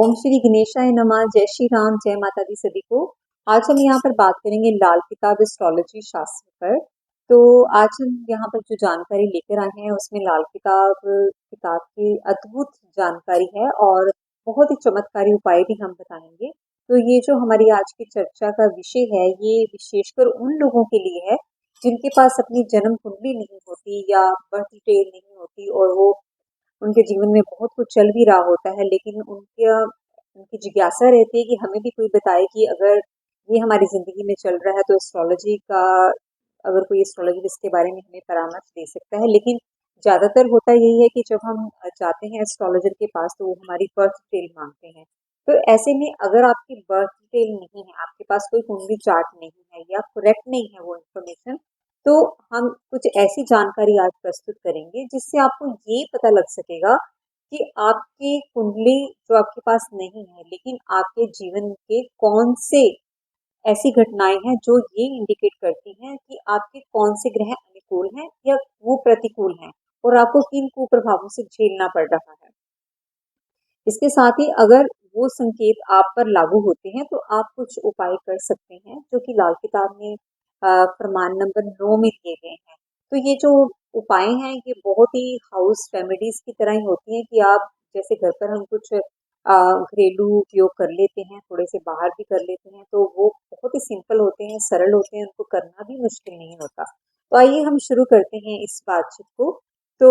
ओम श्री गणेशाय नमः। जय श्री राम, जय माता दी सभी को। आज हम यहाँ पर बात करेंगे लाल किताब एस्ट्रोलॉजी शास्त्र पर। तो आज हम यहाँ पर जो जानकारी लेकर आए हैं उसमें लाल किताब की अद्भुत जानकारी है और बहुत ही चमत्कारी उपाय भी हम बताएंगे। तो ये जो हमारी आज की चर्चा का विषय है ये विशेषकर उन लोगों के लिए है जिनके पास अपनी जन्म कुंडली नहीं होती या बर्थ डिटेल नहीं होती और वो उनके जीवन में बहुत कुछ चल भी रहा होता है, लेकिन उनकी जिज्ञासा रहती है कि हमें भी कोई बताए कि अगर ये हमारी ज़िंदगी में चल रहा है तो एस्ट्रोलॉजी का अगर कोई एस्ट्रोलॉजी इसके बारे में हमें परामर्श दे सकता है। लेकिन ज़्यादातर होता यही है कि जब हम जाते हैं एस्ट्रोलॉजर के पास तो वो हमारी बर्थ डिटेल मांगते हैं। तो ऐसे में अगर आपकी बर्थ डिटेल नहीं है, आपके पास कोई कुंडली चार्ट नहीं है या करेक्ट नहीं है वो इन्फॉर्मेशन, तो हम कुछ ऐसी जानकारी आज प्रस्तुत करेंगे जिससे आपको ये पता लग सकेगा कि आपकी कुंडली जो आपके पास नहीं है, लेकिन आपके जीवन के कौन से ऐसी घटनाएं हैं जो ये इंडिकेट करती हैं कि आपके कौन से ग्रह अनुकूल हैं या वो प्रतिकूल हैं और आपको किन कुप्रभावों से झेलना पड़ रहा है। इसके साथ ही अगर वो संकेत आप पर लागू होते हैं तो आप कुछ उपाय कर सकते हैं जो कि लाल किताब में प्रमाण नंबर 9 में दिए गए हैं। तो ये जो उपाय हैं ये बहुत ही हाउस रेमेडीज की तरह ही होती हैं कि आप जैसे घर पर हम कुछ घरेलू उपयोग कर लेते हैं, थोड़े से बाहर भी कर लेते हैं, तो वो बहुत ही सिंपल होते हैं, सरल होते हैं, उनको करना भी मुश्किल नहीं होता। तो आइए हम शुरू करते हैं इस बातचीत को। तो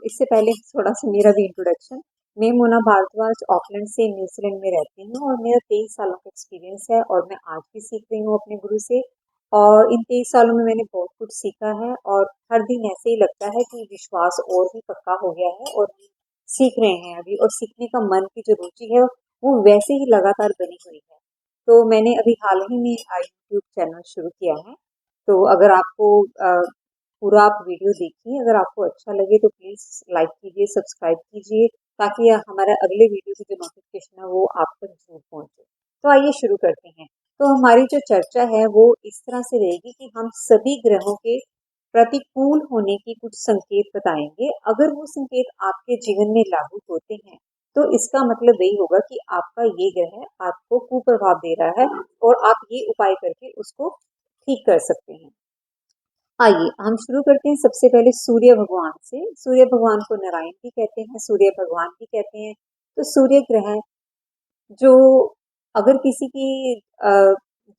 इससे पहले थोड़ा सा मेरा भी इंट्रोडक्शन। मैं मोना भारद्वाज ऑकलैंड से न्यूजीलैंड में रहती हूँ और मेरा 23 सालों का एक्सपीरियंस है और मैं आज भी सीख रही हूँ अपने गुरु से। और इन 23 सालों में मैंने बहुत कुछ सीखा है और हर दिन ऐसे ही लगता है कि विश्वास और भी पक्का हो गया है और हम सीख रहे हैं अभी, और सीखने का मन की जो रुचि है वो वैसे ही लगातार बनी हुई है। तो मैंने अभी हाल ही में यूट्यूब चैनल शुरू किया है। तो अगर आपको पूरा आप वीडियो देखिए, अगर आपको अच्छा लगे तो प्लीज़ लाइक कीजिए, सब्सक्राइब कीजिए, ताकि हमारा अगले वीडियो की जो नोटिफिकेशन है वो आप तक जरूर पहुंचे। तो आइए शुरू करते हैं। तो हमारी जो चर्चा है वो इस तरह से रहेगी कि हम सभी ग्रहों के प्रतिकूल होने की कुछ संकेत बताएंगे। अगर वो संकेत आपके जीवन में लागू होते हैं तो इसका मतलब यही होगा कि आपका ये ग्रह आपको कुप्रभाव दे रहा है और आप ये उपाय करके उसको ठीक कर सकते हैं। आइए हम शुरू करते हैं सबसे पहले सूर्य भगवान से। सूर्य भगवान को नारायण भी कहते हैं, सूर्य भगवान भी कहते हैं। तो सूर्य ग्रह जो अगर किसी की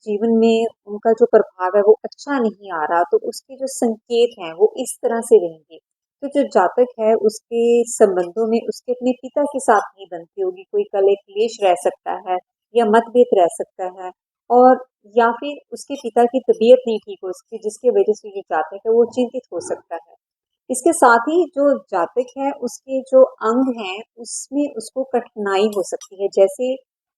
जीवन में उनका जो प्रभाव है वो अच्छा नहीं आ रहा तो उसके जो संकेत हैं वो इस तरह से रहेंगे। तो जो जातक है उसके संबंधों में उसके अपने पिता के साथ नहीं बनती होगी, कोई कलह क्लेश रह सकता है या मतभेद रह सकता है, और या फिर उसके पिता की तबीयत नहीं ठीक हो सकती जिसकी वजह से जो जातक है वो चिंतित हो सकता है। इसके साथ ही जो जातक है उसके जो अंग हैं उसमें उसको कठिनाई हो सकती है, जैसे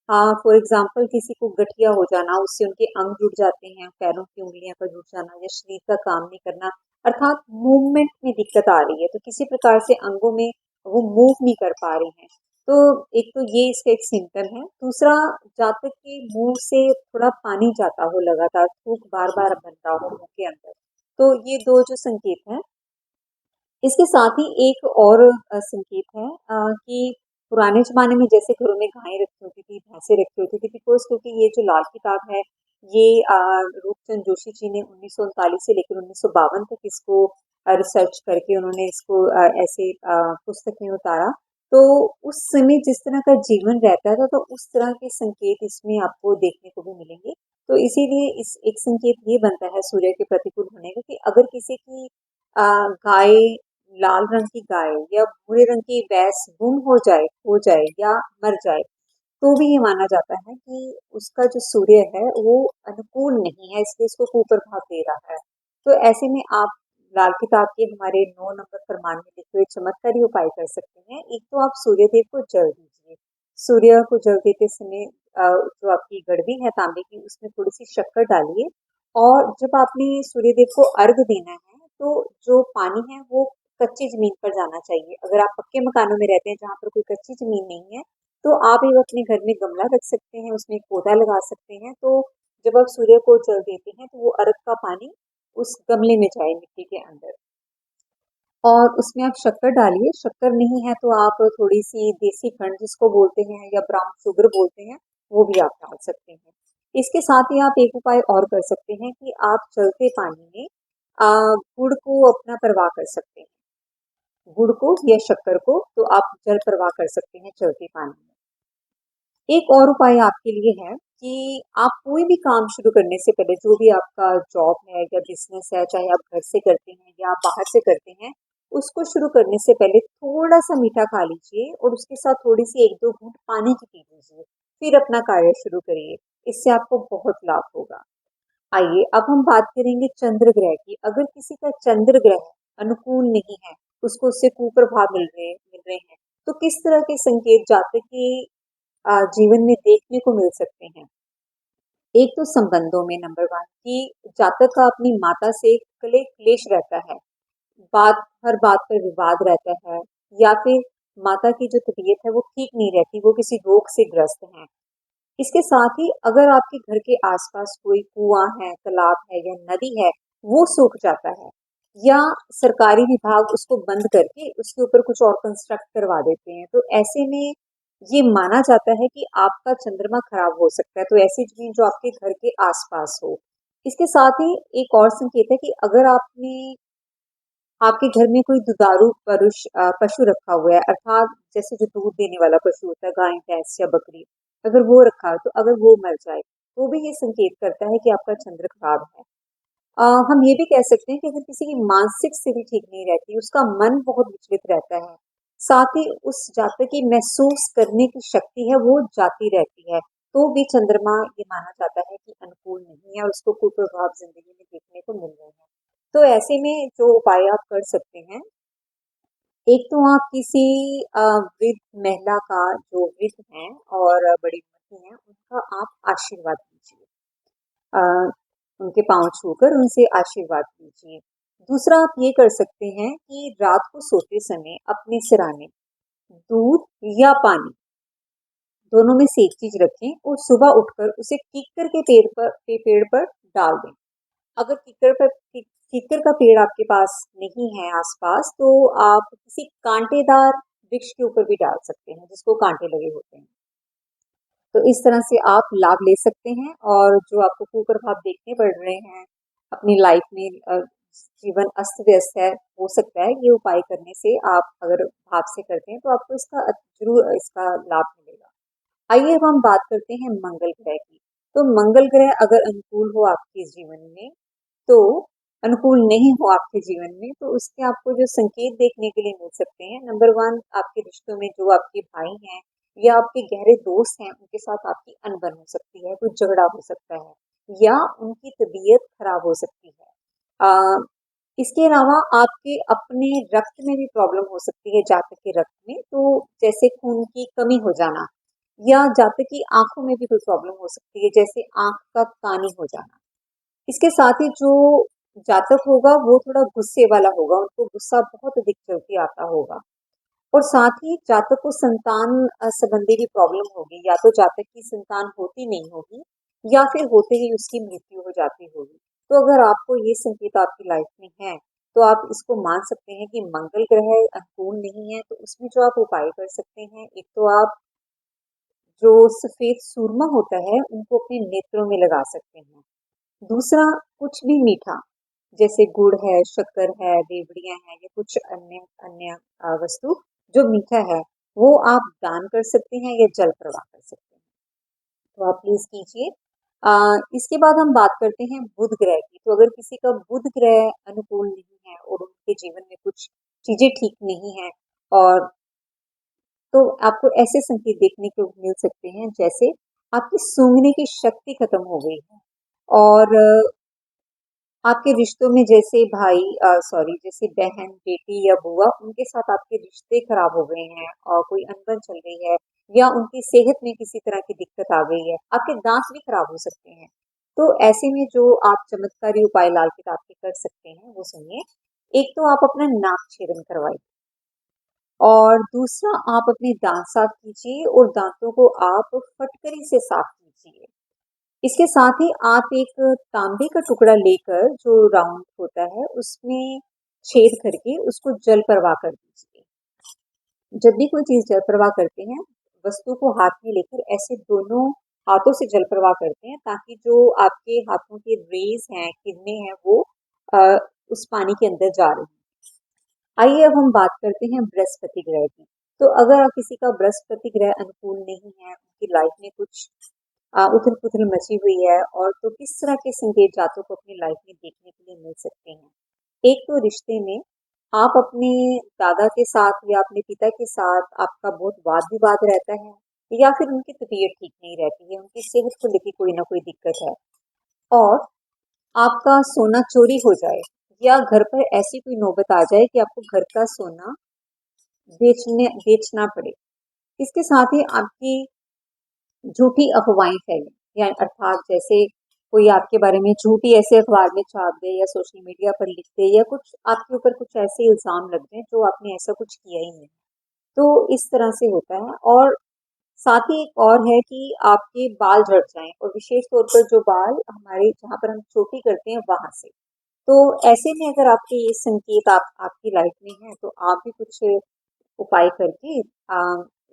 फॉर एग्जाम्पल किसी को गठिया हो जाना, उससे उनके अंग जुड़ जाते हैं, पैरों की उंगलियां का जुड़ जाना या शरीर का काम नहीं करना, अर्थात मूवमेंट में दिक्कत आ रही है, तो किसी प्रकार से अंगों में वो मूव नहीं कर पा रहे हैं। तो एक तो ये इसका एक सिम्टम है। दूसरा, जातक के मुंह से थोड़ा पानी जाता हो, लगातार थूक बार बार बन रहा हो मुंह के अंदर। तो ये दो जो संकेत हैं। इसके साथ ही एक और संकेत है कि पुराने ज़माने में जैसे घरों में गायें रखी होती थी, भैंसें रखी होती थी, बिकॉज़ क्योंकि ये जो लाल किताब है, ये रूपचंद जोशी जी ने 1939 से लेकर 1952 तक इसको रिसर्च करके उन्होंने इसको ऐसे पुस्तक में उतारा। तो उस समय जिस तरह का जीवन रहता था, तो उस तरह के संकेत इसमें आपको देखने को भी मिलेंगे। तो इसीलिए इस एक संकेत ये बनता है सूर्य के प्रतिकूल होने का कि अगर किसी की गाय, लाल रंग की गाय या भूरे रंग की भैंस गुम हो जाए या मर जाए, तो भी ये माना जाता है कि उसका जो सूर्य है वो अनुकूल नहीं है, इसलिए इसको कुप्रभाव दे रहा है। तो ऐसे में आप लाल किताब के हमारे 9 नंबर फरमान में लिखे हुए चमत्कारी उपाय कर सकते हैं। एक तो आप सूर्य देव को जल दीजिए। सूर्य को जल देते समय जो आपकी गड़वी है तांबे की उसमें थोड़ी सी शक्कर डालिए, और जब आपने सूर्य देव को अर्घ देना है तो जो पानी है वो कच्ची जमीन पर जाना चाहिए। अगर आप पक्के मकानों में रहते हैं जहाँ पर कोई कच्ची जमीन नहीं है तो आप एक अपने घर में गमला रख सकते हैं, उसमें एक पौधा लगा सकते हैं। तो जब आप सूर्य को जल देते हैं तो वो अर्घ का पानी उस गमले में जाए, मिट्टी के अंदर। और उसमें आप शक्कर डालिए। शक्कर नहीं है तो आप थोड़ी सी देसी खंड जिसको बोलते हैं या ब्राउन शुगर बोलते हैं, वो भी आप डाल सकते हैं। इसके साथ ही आप एक उपाय और कर सकते हैं कि आप चलते पानी में गुड़ को अपना परवाह कर सकते हैं। गुड़ को या शक्कर को तो आप जल प्रवाह कर सकते हैं चलते पानी में। एक और उपाय आपके लिए है कि आप कोई भी काम शुरू करने से पहले, जो भी आपका जॉब है या बिजनेस है, चाहे आप घर से करते हैं या बाहर से करते हैं, उसको शुरू करने से पहले थोड़ा सा मीठा खा लीजिए और उसके साथ थोड़ी सी एक दो घूंट पानी की पी लीजिए, फिर अपना कार्य शुरू करिए। इससे आपको बहुत लाभ होगा। आइए अब हम बात करेंगे चंद्र ग्रह की। अगर किसी का चंद्र ग्रह अनुकूल नहीं है, उसको उससे कुप्रभाव मिल रहे हैं, तो किस तरह के संकेत जातक के जीवन में देखने को मिल सकते हैं। एक तो संबंधों में नंबर वन कि जातक का अपनी माता से क्लेश रहता है, हर बात पर विवाद रहता है, या फिर माता की जो तबीयत है वो ठीक नहीं रहती, वो किसी रोग से ग्रस्त है। इसके साथ ही अगर आपके घर के आसपास कोई कुआं है, तालाब है या नदी है, वो सूख जाता है, या सरकारी विभाग उसको बंद करके उसके ऊपर कुछ और कंस्ट्रक्ट करवा देते हैं, तो ऐसे में ये माना जाता है कि आपका चंद्रमा खराब हो सकता है। तो ऐसी जमीन जो आपके घर के आसपास हो। इसके साथ ही एक और संकेत है कि अगर आपने आपके घर में कोई दुधारू पशु रखा हुआ है, अर्थात जैसे जो दूध देने वाला पशु होता है, गाय भैंस या बकरी, अगर वो रखा है, तो अगर वो मर जाए तो भी ये संकेत करता है कि आपका चंद्र खराब है। हम ये भी कह सकते हैं कि अगर किसी की मानसिक स्थिति ठीक नहीं रहती, उसका मन बहुत विचलित रहता है, साथ ही उस जातक की महसूस करने की शक्ति है वो जाती रहती है, तो भी चंद्रमा ये माना जाता है कि अनुकूल नहीं है और उसको कुप्रभाव जिंदगी में देखने को मिल रहे हैं। तो ऐसे में जो उपाय आप कर सकते हैं, एक तो आप किसी वृद्ध महिला का, जो वृद्ध हैं और बड़ी उम्र की हैं, उनका आप आशीर्वाद लीजिए। अ, उनके पाँव छूकर उनसे आशीर्वाद लीजिए। दूसरा आप ये कर सकते हैं कि रात को सोते समय अपने सिरहाने दूध या पानी, दोनों में से एक चीज रखें और सुबह उठकर उसे कीकर के पेड़ पर डाल दें। अगर कीकर का पेड़ आपके पास नहीं है आसपास, तो आप किसी कांटेदार वृक्ष के ऊपर भी डाल सकते हैं जिसको कांटे लगे होते हैं। तो इस तरह से आप लाभ ले सकते हैं, और जो आपको कुप्रभाव देखने पड़ रहे हैं अपनी लाइफ में, जीवन अस्त व्यस्त है, हो सकता है ये उपाय करने से, आप अगर भाव से करते हैं तो आपको इसका जरूर इसका लाभ मिलेगा। आइए अब हम बात करते हैं मंगल ग्रह की। तो मंगल ग्रह अगर अनुकूल हो आपके जीवन में, तो अनुकूल नहीं हो आपके जीवन में, तो उसके आपको जो संकेत देखने के लिए मिल सकते हैं, नंबर वन, आपके रिश्तों में जो आपके भाई हैं या आपके गहरे दोस्त हैं, उनके साथ आपकी अनबन हो सकती है, कुछ झगड़ा हो सकता है, या उनकी तबीयत खराब हो सकती है। इसके अलावा आपके अपने रक्त में भी प्रॉब्लम हो सकती है, जातक के रक्त में, तो जैसे खून की कमी हो जाना, या जातक की आंखों में भी कोई प्रॉब्लम हो सकती है, जैसे आंख का पानी हो जाना। इसके साथ ही जो जातक होगा वो थोड़ा गुस्से वाला होगा, उनको गुस्सा बहुत अधिक जल्दी आता होगा, और साथ ही जातक को संतान संबंधी भी प्रॉब्लम होगी, या तो जातक की संतान होती नहीं होगी, या फिर होते ही उसकी मृत्यु हो जाती होगी। तो अगर आपको ये संकेत आपकी लाइफ में है, तो आप इसको मान सकते हैं कि मंगल ग्रह अनुकूल नहीं है। तो उसमें जो आप उपाय कर सकते हैं, एक तो आप जो सफेद सूरमा होता है उनको अपने नेत्रों में लगा सकते हैं। दूसरा, कुछ भी मीठा, जैसे गुड़ है, शक्कर है, रेवड़ियां हैं, या कुछ अन्य अन्य वस्तु जो मीठा है, वो आप दान कर सकते हैं या जल प्रवाह कर सकते हैं। तो आप प्लीज कीजिए। इसके बाद हम बात करते हैं बुध ग्रह की। तो अगर किसी का बुध ग्रह अनुकूल नहीं है और उनके जीवन में कुछ चीजें ठीक नहीं है, और तो आपको ऐसे संकेत देखने को मिल सकते हैं, जैसे आपकी सूंघने की शक्ति खत्म हो गई है, और आपके रिश्तों में जैसे जैसे बहन, बेटी या बुआ, उनके साथ आपके रिश्ते खराब हो गए हैं और कोई अनबन चल रही है, या उनकी सेहत में किसी तरह की दिक्कत आ गई है, आपके दांत भी खराब हो सकते हैं। तो ऐसे में जो आप चमत्कारी उपाय लाल किताब के कर सकते हैं वो सुनिए। एक तो आप अपना नाक छेदन करवाइए, और दूसरा आप अपने दांत साफ कीजिए और दांतों को आप फटकरी से साफ कीजिए। इसके साथ ही आप एक तांबे का टुकड़ा लेकर, जो राउंड होता है, उसमें छेद करके उसको जल प्रवाह कर दीजिए। जब भी कोई चीज जल प्रवाह करते हैं, वस्तु को हाथ में लेकर ऐसे दोनों हाथों से जल प्रवाह करते हैं, ताकि जो आपके हाथों के रेज हैं, किरणें हैं, वो अ, उस पानी के अंदर जा रही हैं। आइए अब हम बात करते हैं बृहस्पति ग्रह की। तो अगर किसी का बृहस्पति ग्रह अनुकूल नहीं है, उनकी लाइफ में कुछ उथल पुथल मची हुई है, और तो किस तरह के संकेत जातकों को अपनी लाइफ में देखने के लिए मिल सकते हैं। एक तो रिश्ते में आप अपने दादा के साथ या अपने पिता के साथ आपका बहुत वाद विवाद रहता है, या फिर उनकी तबीयत ठीक नहीं रहती है, उनकी सेहत को लेकर कोई ना कोई दिक्कत है, और आपका सोना चोरी हो जाए, या घर पर ऐसी कोई नौबत आ जाए कि आपको घर का सोना बेचना पड़े। इसके साथ ही आपकी झूठी अफवाहें फैलें, या अर्थात जैसे कोई आपके बारे में झूठी ऐसे अखबार में छाप दे या सोशल मीडिया पर लिख दे, या कुछ आपके ऊपर कुछ ऐसे इल्जाम लग जाए जो आपने ऐसा कुछ किया ही नहीं। तो इस तरह से होता है। और साथ ही एक और है कि आपके बाल झड़ जाएं, और विशेष तौर पर जो बाल हमारे जहाँ पर हम चोटी करते हैं वहां से। तो ऐसे में अगर आपके ये संकेत आपकी लाइफ में है, तो आप भी कुछ उपाय करके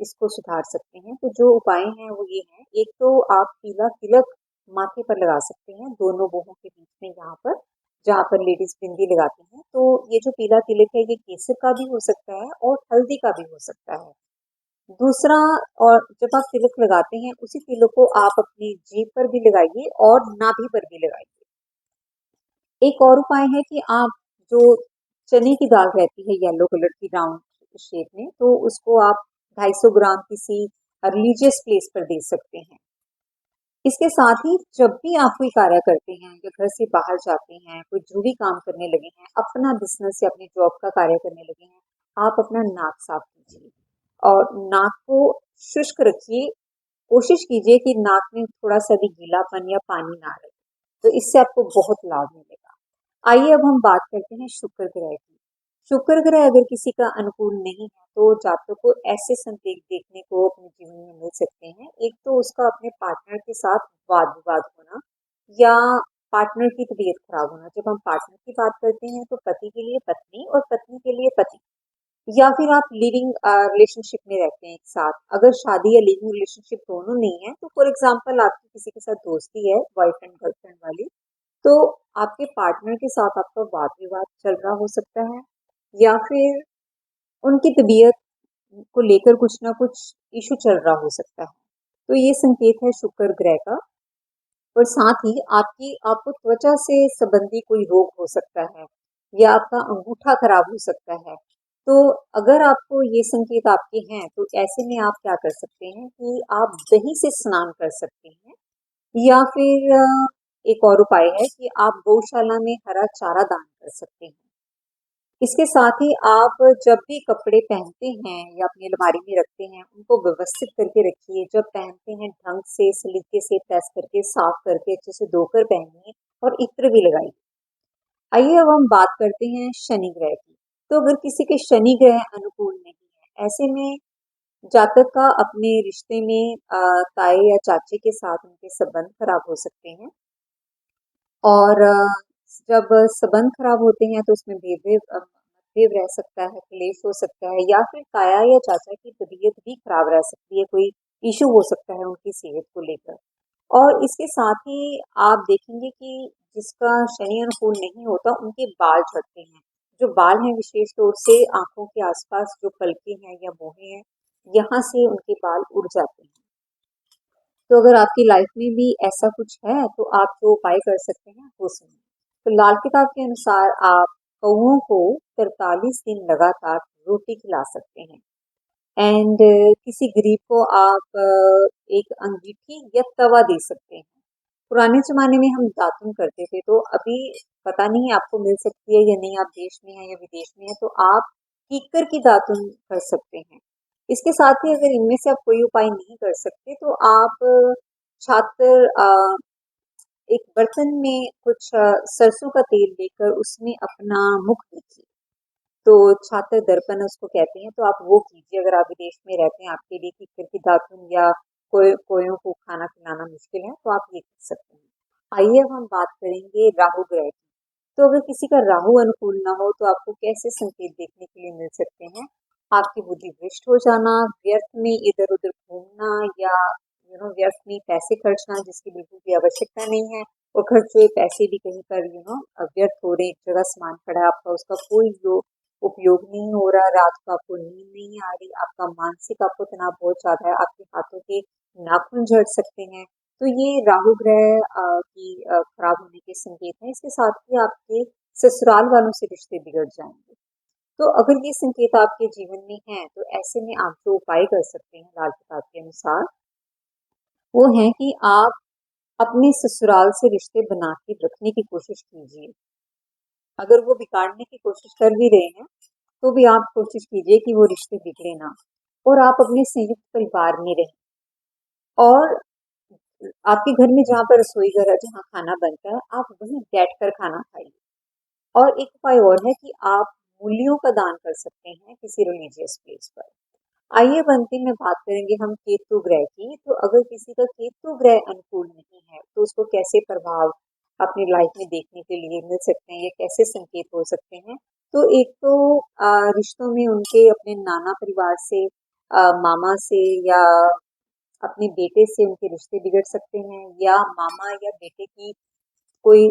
इसको सुधार सकते हैं। तो जो उपाय हैं वो ये हैं। एक तो आप पीला तिलक माथे पर लगा सकते हैं, दोनों बाहों के बीच में, यहाँ पर जहाँ पर लेडीज बिंदी लगाती हैं। तो ये जो पीला तिलक है, ये केसर का भी हो सकता है और हल्दी का भी हो सकता है। दूसरा, और जब आप तिलक लगाते हैं, उसी तिलक को आप अपनी जीभ पर भी लगाइए और नाभि पर भी लगाइए। एक और उपाय है कि आप जो चने की दाल रहती है येलो कलर की राउंड शेप में, तो उसको आप 250 ग्राम किसी रिलीजियस प्लेस पर दे सकते हैं। इसके साथ ही जब भी आप कोई कार्य करते हैं या घर से बाहर जाते हैं, कोई जो भी काम करने लगे हैं, अपना बिजनेस या अपनी जॉब का कार्य करने लगे हैं, आप अपना नाक साफ कीजिए और नाक को शुष्क रखिए। कोशिश कीजिए कि नाक में थोड़ा सा भी गीलापन या पानी ना रहे, तो इससे आपको बहुत लाभ मिलेगा। आइए अब हम बात करते हैं शुक्र ग्रह की। शुक्र ग्रह अगर किसी का अनुकूल नहीं है, तो जातकों को ऐसे संकेत देखने को अपने जीवन में मिल सकते हैं। एक तो उसका अपने पार्टनर के साथ वाद विवाद होना, या पार्टनर की तबीयत खराब होना। जब हम पार्टनर की बात करते हैं, तो पति के लिए पत्नी और पत्नी के लिए पति, या फिर आप लिविंग रिलेशनशिप में रहते हैं एक साथ। अगर शादी या लिविंग रिलेशनशिप दोनों नहीं है, तो फॉर एग्जाम्पल आपकी किसी के साथ दोस्ती है, बॉयफ्रेंड गर्लफ्रेंड वाली, तो आपके पार्टनर के साथ आपका वाद विवाद चल रहा हो सकता है, या फिर उनकी तबीयत को लेकर कुछ ना कुछ इशू चल रहा हो सकता है। तो ये संकेत है शुक्र ग्रह का। और साथ ही आपको त्वचा से संबंधी कोई रोग हो सकता है, या आपका अंगूठा खराब हो सकता है। तो अगर आपको ये संकेत आपके हैं, तो ऐसे में आप क्या कर सकते हैं कि आप दही से स्नान कर सकते हैं, या फिर एक और उपाय है कि आप गौशाला में हरा चारा दान कर सकते हैं। इसके साथ ही आप जब भी कपड़े पहनते हैं या अपनी अलमारी में रखते हैं, उनको व्यवस्थित करके रखिए। जब पहनते हैं, ढंग से सलीके से प्रेस करके, साफ करके, अच्छे से धोकर पहनिए, और इत्र भी लगाइए। आइए अब हम बात करते हैं शनि ग्रह की। तो अगर किसी के शनि ग्रह अनुकूल नहीं है, ऐसे में जातक का अपने रिश्ते में ताए या चाचे के साथ उनके संबंध खराब हो सकते हैं। और जब संबंध खराब होते हैं, तो उसमें मतभेद रह सकता है, क्लेश हो सकता है, या फिर ताया या चाचा की तबीयत भी खराब रह सकती है, कोई इशू हो सकता है उनकी सेहत को लेकर। और इसके साथ ही आप देखेंगे कि जिसका शनि अनुकूल नहीं होता, उनके बाल झड़ते हैं। जो बाल हैं, विशेष तौर से आंखों के आसपास जो पलके हैं या मोहे हैं, यहाँ से उनके बाल उड़ जाते हैं। तो अगर आपकी लाइफ में भी ऐसा कुछ है, तो आप जो उपाय कर सकते हैं वो सुनिए। तो लाल किताब के अनुसार आप कौओं को 43 दिन लगातार रोटी खिला सकते हैं। एंड किसी गरीब को आप एक अंगीठी या तवा दे सकते हैं। पुराने जमाने में हम दातुन करते थे, तो अभी पता नहीं आपको मिल सकती है या नहीं, आप देश में हैं या विदेश में हैं, तो आप कीकर की दातुन कर सकते हैं। इसके साथ ही अगर इनमें से आप कोई उपाय नहीं कर सकते, तो आप छात्र एक बर्तन में कुछ सरसों का तेल लेकर उसमें अपना मुख देखिए। तो छात्र दर्पण उसको कहते हैं, तो आप वो कीजिए। अगर आप विदेश में रहते हैं, आपके लिए कीकर की दातुन या कोयों को खाना खिलाना मुश्किल है, तो आप ये कर सकते हैं। आइए अब हम बात करेंगे राहु ग्रह की। तो अगर किसी का राहु अनुकूल ना हो तो आपको कैसे संकेत देखने के लिए मिल सकते हैं? आपकी बुद्धि भ्रष्ट हो जाना, व्यर्थ में इधर उधर घूमना, या व्यर्थ में पैसे खर्चना जिसकी बिल्कुल भी आवश्यकता नहीं है, और खर्चे हुए पैसे भी कहीं पर व्यर्थ हो रहे, एक जगह सामान पड़ा है आपका, उसका कोई जो उपयोग नहीं हो रहा, रात को आपको नींद नहीं आ रही, आपका मानसिक आपको तनाव बहुत ज्यादा है, आपके हाथों के नाखून झड़ सकते हैं। तो ये राहु ग्रह की खराब होने के संकेत हैं। इसके साथ ही आपके ससुराल वालों से रिश्ते बिगड़ जाएंगे। तो अगर ये संकेत आपके जीवन में हैं, तो ऐसे में आप जो उपाय कर सकते हैं लाल किताब के अनुसार, वो है कि आप अपने ससुराल से रिश्ते बना के रखने की कोशिश कीजिए। अगर वो बिगाड़ने की कोशिश कर भी रहे हैं, तो भी आप कोशिश कीजिए कि वो रिश्ते बिगड़े ना, और आप अपने संयुक्त परिवार में रहें। और आपके घर में जहाँ पर रसोई घर है, जहाँ खाना बनता है, आप वहीं बैठ कर खाना खाइए। और एक उपाय और है कि आप मूलियों का दान कर सकते हैं किसी रिलीजियस प्लेस पर। आइए अब अंतिम में बात करेंगे हम केतु ग्रह की। तो अगर किसी का केतु ग्रह अनुकूल नहीं है, तो उसको कैसे प्रभाव अपनी लाइफ में देखने के लिए मिल सकते हैं, ये कैसे संकेत हो सकते हैं? तो एक तो रिश्तों में उनके अपने नाना परिवार से, मामा से, या अपने बेटे से उनके रिश्ते बिगड़ सकते हैं, या मामा या बेटे की कोई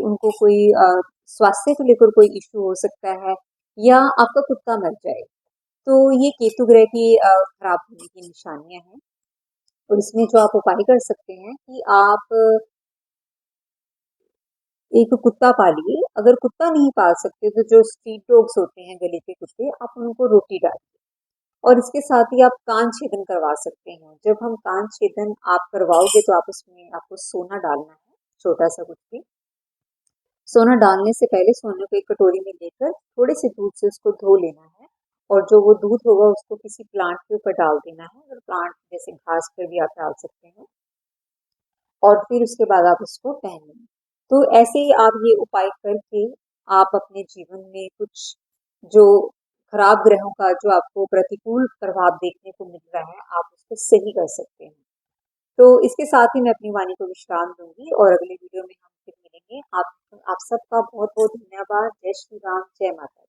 स्वास्थ्य को लेकर कोई इश्यू हो सकता है, या आपका कुत्ता मर जाए। तो ये केतु ग्रह की खराब होने की निशानियां हैं। और इसमें जो आप उपाय कर सकते हैं कि आप एक कुत्ता पालिए। अगर कुत्ता नहीं पाल सकते तो जो स्ट्रीट डॉग्स होते हैं, गली के कुत्ते, आप उनको रोटी डालिए। और इसके साथ ही आप कान छेदन करवा सकते हैं। जब हम कान छेदन आप करवाओगे तो आप उसमें आपको सोना डालना है, छोटा सा कुछ भी। सोना डालने से पहले सोने को एक कटोरी में लेकर थोड़े से दूध से उसको धो लेना है, और जो वो दूध होगा उसको किसी प्लांट के ऊपर डाल देना है, और प्लांट जैसे घास पर भी आप डाल सकते हैं, और फिर उसके बाद आप उसको पहनें। तो ऐसे ही आप ये उपाय करके आप अपने जीवन में कुछ जो खराब ग्रहों का जो आपको प्रतिकूल प्रभाव देखने को मिल रहा है, आप उसको सही कर सकते हैं। तो इसके साथ ही मैं अपनी वाणी को विश्राम दूंगी, और अगले वीडियो में हम फिर मिलेंगे। आप सबका बहुत बहुत धन्यवाद। जय श्री राम, जय माता दी।